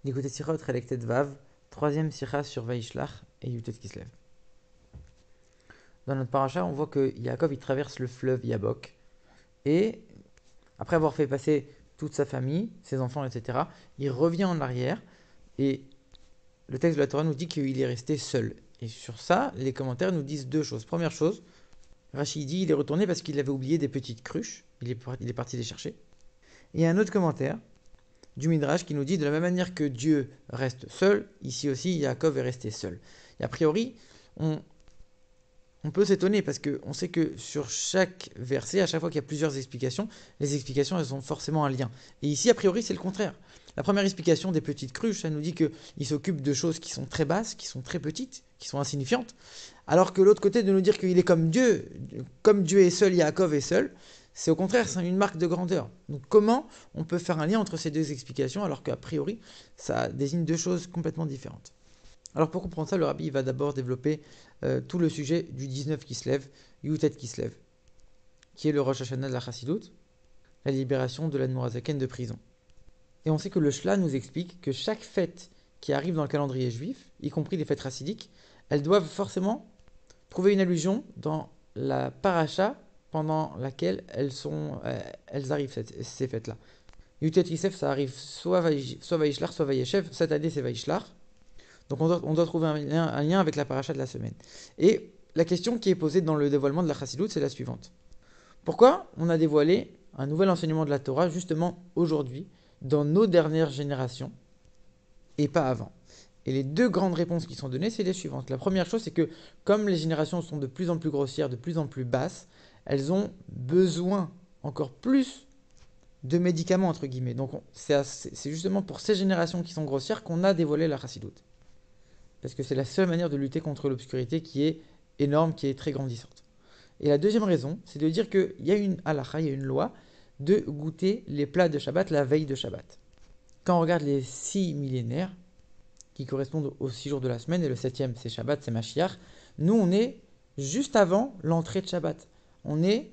L'écoute Sirot, Relektet Vav, troisième Sira sur Vaishlach et Yutet Kislev. Dans notre paracha, on voit que Yaakov il traverse le fleuve Yabok et après avoir fait passer toute sa famille, ses enfants, etc., il revient en arrière et le texte de la Torah nous dit qu'il est resté seul. Et sur ça, les commentaires nous disent deux choses. Première chose, Rachid dit qu'il est retourné parce qu'il avait oublié des petites cruches, il est parti les chercher. Et il y a un autre commentaire du Midrash qui nous dit de la même manière que Dieu reste seul, ici aussi Yaakov est resté seul. Et a priori, on peut s'étonner parce qu'on sait que sur chaque verset, à chaque fois qu'il y a plusieurs explications, les explications elles ont forcément un lien. Et ici, a priori, c'est le contraire. La première explication des petites cruches, ça nous dit qu'il s'occupe de choses qui sont très basses, qui sont très petites, qui sont insignifiantes, alors que l'autre côté de nous dire qu'il est comme Dieu est seul, Yaakov est seul, c'est au contraire, c'est une marque de grandeur. Donc comment on peut faire un lien entre ces deux explications alors qu'a priori, ça désigne deux choses complètement différentes. Alors pour comprendre ça, le rabbi va d'abord développer tout le sujet du 19 Kislev, Yutet Kislev, qui est le Rosh Hashanah de la Chassidoute, la libération de l'Admorazaken de prison. Et on sait que le Shla nous explique que chaque fête qui arrive dans le calendrier juif, y compris les fêtes chassidiques, elles doivent forcément trouver une allusion dans la paracha pendant laquelle elles arrivent, ces fêtes-là. Yutet Kislev, ça arrive soit Vaishlach, soit Vayeshev. Cette année, c'est Vaishlach. Donc on doit trouver un lien avec la paracha de la semaine. Et la question qui est posée dans le dévoilement de la Chassidoute, c'est la suivante. Pourquoi on a dévoilé un nouvel enseignement de la Torah justement aujourd'hui, dans nos dernières générations, et pas avant? Et les deux grandes réponses qui sont données, c'est les suivantes. La première chose, c'est que comme les générations sont de plus en plus grossières, de plus en plus basses, elles ont besoin encore plus de médicaments, entre guillemets. Donc c'est justement pour ces générations qui sont grossières qu'on a dévoilé la Chassidoute. Parce que c'est la seule manière de lutter contre l'obscurité qui est énorme, qui est très grandissante. Et la deuxième raison, c'est de dire qu'il y a une halakha, il y a une loi, de goûter les plats de Shabbat la veille de Shabbat. Quand on regarde les 6 millénaires, qui correspondent aux 6 jours de la semaine, et le 7e c'est Shabbat, c'est Mashiach, nous on est juste avant l'entrée de Shabbat. On est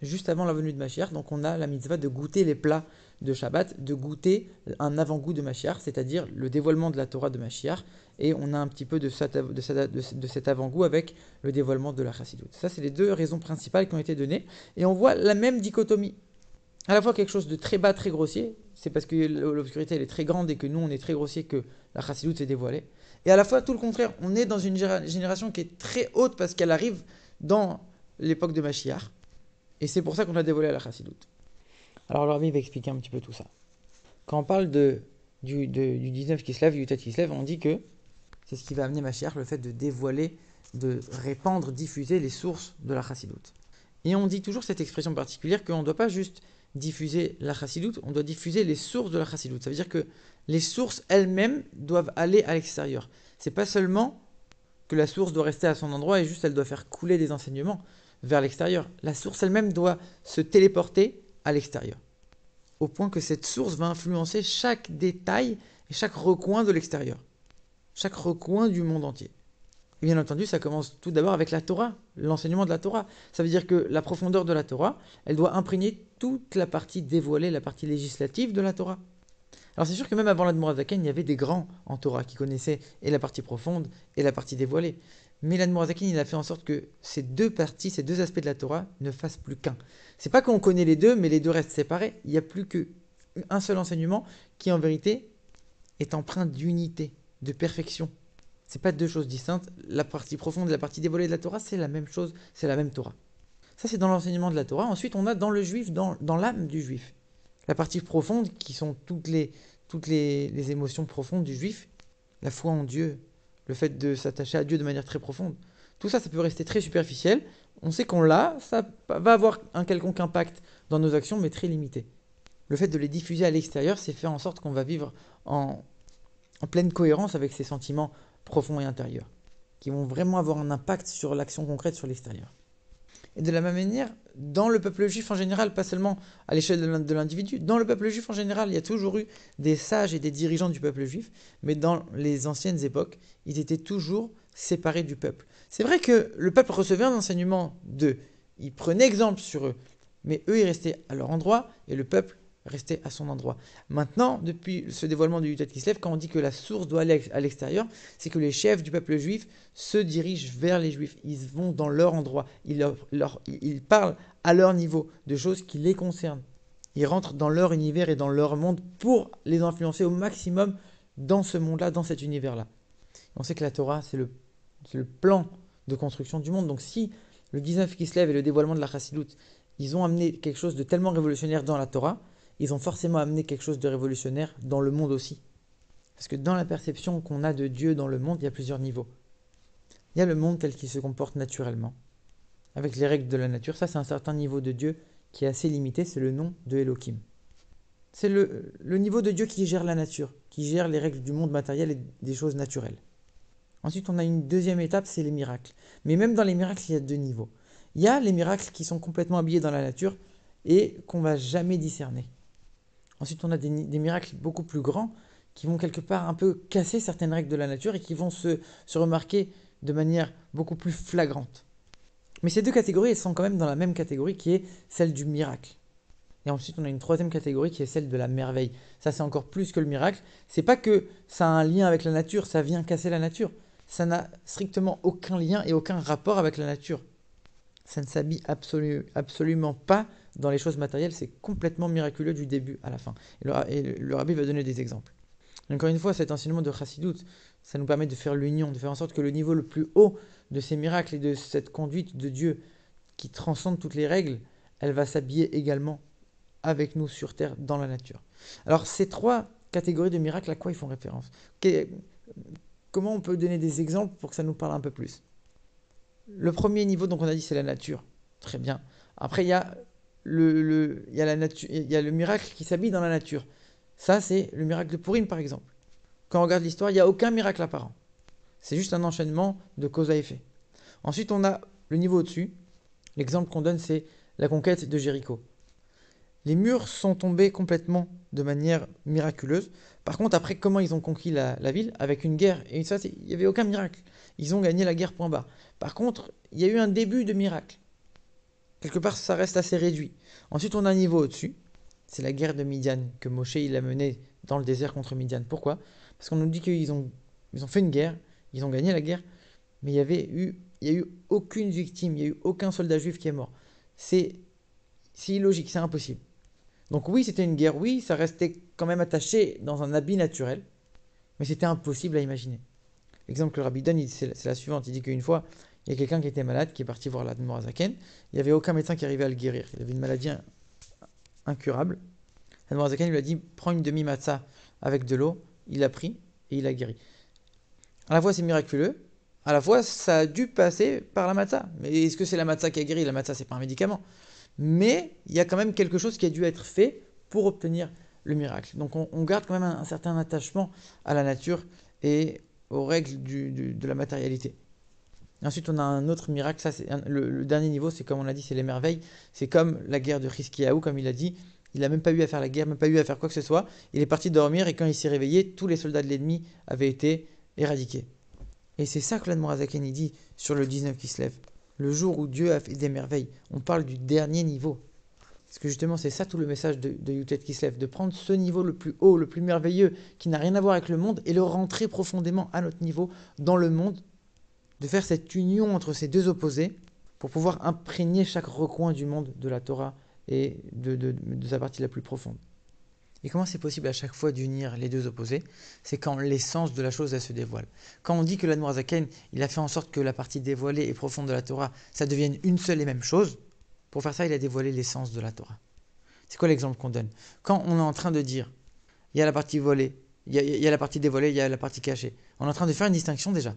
juste avant la venue de Mashiach, donc on a la mitzvah de goûter les plats de Shabbat, de goûter un avant-goût de Mashiach, c'est-à-dire le dévoilement de la Torah de Mashiach, et on a un petit peu de cet avant-goût avec le dévoilement de la Chassidoute. Ça, c'est les deux raisons principales qui ont été données, et on voit la même dichotomie. À la fois quelque chose de très bas, très grossier, c'est parce que l'obscurité elle est très grande et que nous on est très grossier que la Chassidoute s'est dévoilée, et à la fois tout le contraire, on est dans une génération qui est très haute parce qu'elle arrive dans l'époque de Mashiach, et c'est pour ça qu'on a dévoilé la Chassidoute. Alors le Rabbi va expliquer un petit peu tout ça. Quand on parle du 19 Kislev, du Yutet Kislev, on dit que c'est ce qui va amener Mashiach, le fait de dévoiler, de répandre, diffuser les sources de la Chassidoute. Et on dit toujours cette expression particulière qu'on ne doit pas juste diffuser la Chassidoute, on doit diffuser les sources de la Chassidoute. Ça veut dire que les sources elles-mêmes doivent aller à l'extérieur. C'est pas seulement que la source doit rester à son endroit et juste elle doit faire couler des enseignements vers l'extérieur. La source elle-même doit se téléporter à l'extérieur. Au point que cette source va influencer chaque détail et chaque recoin de l'extérieur. Chaque recoin du monde entier. Et bien entendu, ça commence tout d'abord avec la Torah, l'enseignement de la Torah. Ça veut dire que la profondeur de la Torah, elle doit imprégner toute la partie dévoilée, la partie législative de la Torah. Alors c'est sûr que même avant l'Admorazaken, il y avait des grands en Torah qui connaissaient et la partie profonde et la partie dévoilée. Mais l'Admorazaken, il a fait en sorte que ces deux parties, ces deux aspects de la Torah ne fassent plus qu'un. C'est pas qu'on connaît les deux, mais les deux restent séparés. Il n'y a plus qu'un seul enseignement qui, en vérité, est empreint d'unité, de perfection. C'est pas deux choses distinctes. La partie profonde et la partie dévoilée de la Torah, c'est la même chose, c'est la même Torah. Ça, c'est dans l'enseignement de la Torah. Ensuite, on a dans le juif, dans l'âme du juif. La partie profonde, qui sont toutes les émotions profondes du juif, la foi en Dieu, le fait de s'attacher à Dieu de manière très profonde. Tout ça, ça peut rester très superficiel. On sait qu'on l'a, ça va avoir un quelconque impact dans nos actions, mais très limité. Le fait de les diffuser à l'extérieur, c'est faire en sorte qu'on va vivre en pleine cohérence avec ces sentiments profonds et intérieurs, qui vont vraiment avoir un impact sur l'action concrète sur l'extérieur. Et de la même manière, dans le peuple juif en général, pas seulement à l'échelle de l'individu, dans le peuple juif en général, il y a toujours eu des sages et des dirigeants du peuple juif, mais dans les anciennes époques, ils étaient toujours séparés du peuple. C'est vrai que le peuple recevait un enseignement d'eux, ils prenaient exemple sur eux, mais eux, ils restaient à leur endroit, et le peuple rester à son endroit. Maintenant, depuis ce dévoilement du Yutet Kislev, quand on dit que la source doit aller à l'extérieur, c'est que les chefs du peuple juif se dirigent vers les juifs. Ils vont dans leur endroit. Ils parlent à leur niveau de choses qui les concernent. Ils rentrent dans leur univers et dans leur monde pour les influencer au maximum dans ce monde-là, dans cet univers-là. On sait que la Torah, c'est le plan de construction du monde. Donc si le 19 Kislev et le dévoilement de la Chassidoute, ils ont amené quelque chose de tellement révolutionnaire dans la Torah, ils ont forcément amené quelque chose de révolutionnaire dans le monde aussi. Parce que dans la perception qu'on a de Dieu dans le monde, il y a plusieurs niveaux. Il y a le monde tel qu'il se comporte naturellement, avec les règles de la nature. Ça, c'est un certain niveau de Dieu qui est assez limité, c'est le nom de Elohim. C'est le niveau de Dieu qui gère la nature, qui gère les règles du monde matériel et des choses naturelles. Ensuite, on a une deuxième étape, c'est les miracles. Mais même dans les miracles, il y a deux niveaux. Il y a les miracles qui sont complètement habillés dans la nature et qu'on ne va jamais discerner. Ensuite, on a des miracles beaucoup plus grands qui vont quelque part un peu casser certaines règles de la nature et qui vont se remarquer de manière beaucoup plus flagrante. Mais ces deux catégories, elles sont quand même dans la même catégorie qui est celle du miracle. Et ensuite, on a une troisième catégorie qui est celle de la merveille. Ça, c'est encore plus que le miracle. C'est pas que ça a un lien avec la nature, ça vient casser la nature. Ça n'a strictement aucun lien et aucun rapport avec la nature. Ça ne s'habille absolument pas dans les choses matérielles. C'est complètement miraculeux du début à la fin. Et le rabbi va donner des exemples. Encore une fois, cet enseignement de Chassidoute, ça nous permet de faire l'union, de faire en sorte que le niveau le plus haut de ces miracles et de cette conduite de Dieu qui transcende toutes les règles, elle va s'habiller également avec nous sur terre dans la nature. Alors ces trois catégories de miracles, à quoi ils font référence? Comment on peut donner des exemples pour que ça nous parle un peu plus? Le premier niveau, donc on a dit, c'est la nature. Très bien. Après, il y a le miracle qui s'habille dans la nature. Ça, c'est le miracle de Purim, par exemple. Quand on regarde l'histoire, il n'y a aucun miracle apparent. C'est juste un enchaînement de cause à effet. Ensuite, on a le niveau au-dessus. L'exemple qu'on donne, c'est la conquête de Jéricho. Les murs sont tombés complètement de manière miraculeuse. Par contre, après, comment ils ont conquis la ville? Avec une guerre. Et ça, il n'y avait aucun miracle. Ils ont gagné la guerre, point barre. Par contre, il y a eu un début de miracle. Quelque part, ça reste assez réduit. Ensuite, on a un niveau au-dessus. C'est la guerre de Midian que Moshe il a menée dans le désert contre Midian. Pourquoi? Parce qu'on nous dit qu'ils ont fait une guerre, ils ont gagné la guerre, mais il y a eu aucune victime, il n'y a eu aucun soldat juif qui est mort. C'est illogique, c'est impossible. Donc oui, c'était une guerre, oui, ça restait quand même attaché dans un habit naturel, mais c'était impossible à imaginer. L'exemple que le rabbi donne, c'est la suivante. Il dit qu'une fois, il y a quelqu'un qui était malade, qui est parti voir l'Admor Azaken. Il n'y avait aucun médecin qui arrivait à le guérir. Il avait une maladie incurable. L'Admor Azaken lui a dit, prends une demi-matzah avec de l'eau. Il a pris et il a guéri. À la fois, c'est miraculeux. À la fois, ça a dû passer par la matzah. Mais est-ce que c'est la matzah qui a guéri? La matzah, c'est pas un médicament. Mais il y a quand même quelque chose qui a dû être fait pour obtenir le miracle. Donc on garde quand même un certain attachement à la nature et aux règles de la matérialité. Ensuite, on a un autre miracle. Ça, c'est le dernier niveau, c'est comme on l'a dit, c'est les merveilles. C'est comme la guerre de Hiskiyahu, comme il a dit. Il n'a même pas eu à faire la guerre, même pas eu à faire quoi que ce soit. Il est parti dormir et quand il s'est réveillé, tous les soldats de l'ennemi avaient été éradiqués. Et c'est ça que l'Admor Azaken dit sur le 19 qui se lève. Le jour où Dieu a fait des merveilles. On parle du dernier niveau. Parce que justement, c'est ça tout le message de Yutet Kislev, de prendre ce niveau le plus haut, le plus merveilleux, qui n'a rien à voir avec le monde, et le rentrer profondément à notre niveau dans le monde, de faire cette union entre ces deux opposés, pour pouvoir imprégner chaque recoin du monde de la Torah et de sa partie la plus profonde. Et comment c'est possible à chaque fois d'unir les deux opposés? C'est quand l'essence de la chose, elle se dévoile. Quand on dit que l'Admor Azaken, il a fait en sorte que la partie dévoilée et profonde de la Torah, ça devienne une seule et même chose, pour faire ça, il a dévoilé l'essence de la Torah. C'est quoi l'exemple qu'on donne? Quand on est en train de dire, il y a la partie voilée, il y a la partie dévoilée, il y a la partie cachée. On est en train de faire une distinction déjà.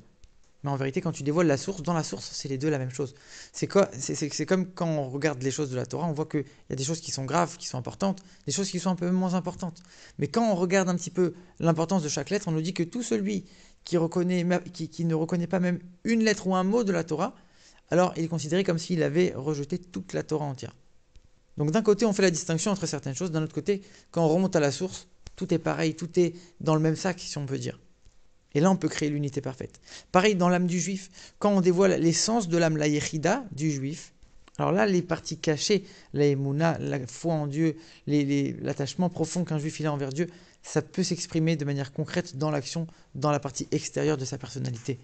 Mais en vérité, quand tu dévoiles la source, dans la source, c'est les deux la même chose. C'est comme quand on regarde les choses de la Torah, on voit qu'il y a des choses qui sont graves, qui sont importantes, des choses qui sont un peu moins importantes. Mais quand on regarde un petit peu l'importance de chaque lettre, on nous dit que tout celui qui ne reconnaît pas même une lettre ou un mot de la Torah, alors il est considéré comme s'il avait rejeté toute la Torah entière. Donc d'un côté, on fait la distinction entre certaines choses, d'un autre côté, quand on remonte à la source, tout est pareil, tout est dans le même sac, si on peut dire. Et là, on peut créer l'unité parfaite. Pareil dans l'âme du juif. Quand on dévoile l'essence de l'âme, la yechida du juif, Alors là, les parties cachées, la émouna, la foi en Dieu, l'attachement profond qu'un juif il a envers Dieu, ça peut s'exprimer de manière concrète dans l'action, dans la partie extérieure de sa personnalité.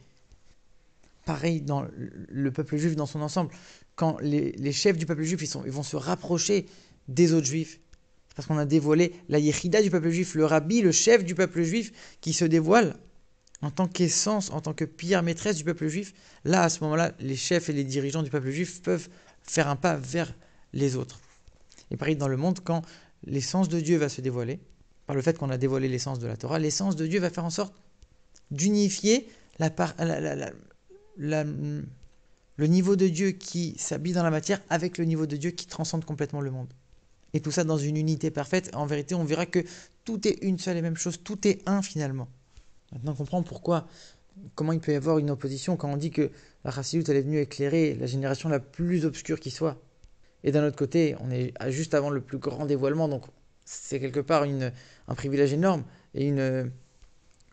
Pareil dans le peuple juif dans son ensemble. Quand les chefs du peuple juif ils vont se rapprocher des autres juifs, parce qu'on a dévoilé la yéchida du peuple juif, le rabbi, le chef du peuple juif, qui se dévoile en tant qu'essence, en tant que pierre maîtresse du peuple juif. Là, à ce moment-là, les chefs et les dirigeants du peuple juif peuvent faire un pas vers les autres. Et pareil dans le monde, quand l'essence de Dieu va se dévoiler, par le fait qu'on a dévoilé l'essence de la Torah, l'essence de Dieu va faire en sorte d'unifier le niveau de Dieu qui s'habille dans la matière avec le niveau de Dieu qui transcende complètement le monde. Et tout ça dans une unité parfaite. En vérité, on verra que tout est une seule et même chose, tout est un finalement. Maintenant, on comprend comment il peut y avoir une opposition quand on dit que la Chassidoute elle est venue éclairer la génération la plus obscure qui soit. Et d'un autre côté, on est juste avant le plus grand dévoilement, donc c'est quelque part un privilège énorme et une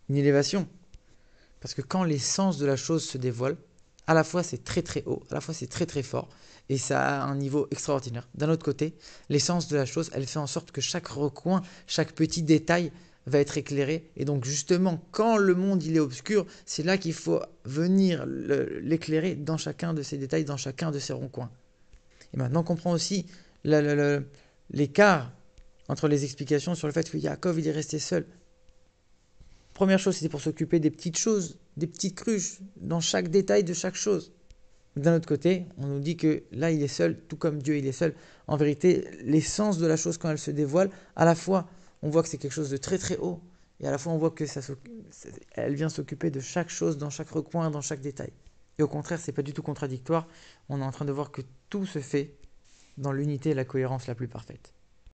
élévation. Parce que quand l'essence de la chose se dévoile, à la fois c'est très très haut, à la fois c'est très très fort, et ça a un niveau extraordinaire. D'un autre côté, l'essence de la chose, elle fait en sorte que chaque recoin, chaque petit détail va être éclairé. Et donc justement, quand le monde il est obscur, c'est là qu'il faut venir l'éclairer dans chacun de ces détails, dans chacun de ces ronds-coins. Et maintenant, on comprend aussi l'écart entre les explications sur le fait que Yaakov il est resté seul. Première chose, c'était pour s'occuper des petites choses, des petites cruches, dans chaque détail de chaque chose. D'un autre côté, on nous dit que là, il est seul, tout comme Dieu, il est seul. En vérité, l'essence de la chose, quand elle se dévoile, à la fois, on voit que c'est quelque chose de très très haut, et à la fois, on voit que elle vient s'occuper de chaque chose, dans chaque recoin, dans chaque détail. Et au contraire, c'est pas du tout contradictoire. On est en train de voir que tout se fait dans l'unité et la cohérence la plus parfaite.